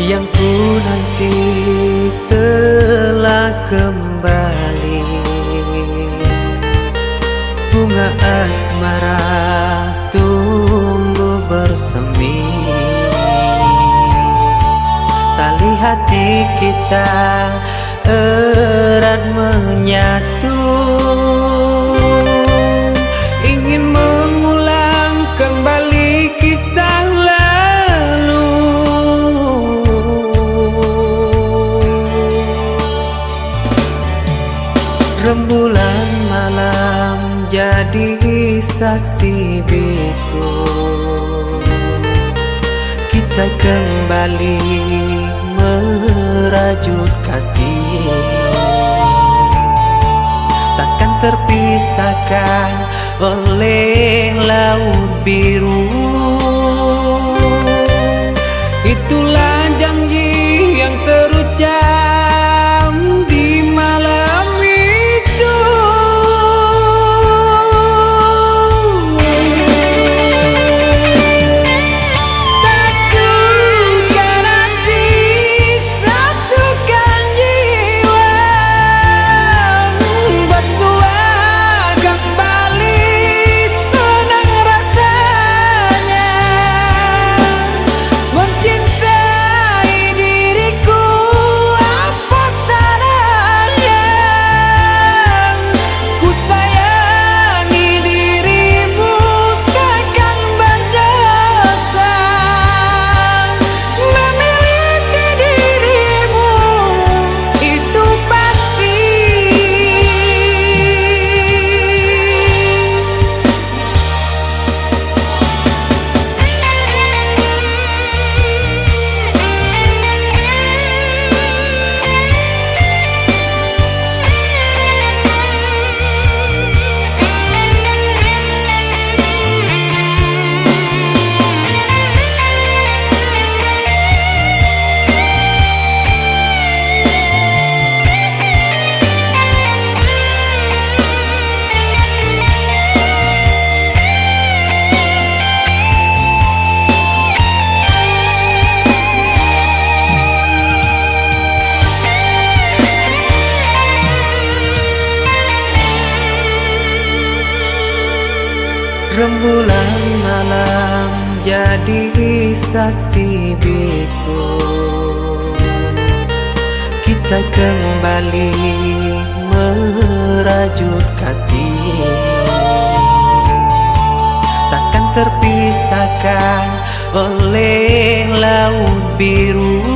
yang ku nanti telah kembali. Bunga asmara tumbuh bersemi, tali hati kita erat menyatu. Ingin mengulang kembali kisah lalu. Rembulan malam jadi saksi bisu, kita kembali merajut kasih. Takkan terpisahkan oleh laut biru. Itulah janji yang terucap di malam itu. Satukan hati, satukan jiwa, bersua kembali, senang rasanya mencintai diriku. Apa salahnya ku sayangi dirimu, takkan berdosa memiliki dirimu, itu pasti. Rembulan malam jadi saksi bisu, kita kembali merajut kasih. Takkan terpisahkan oleh laut biru.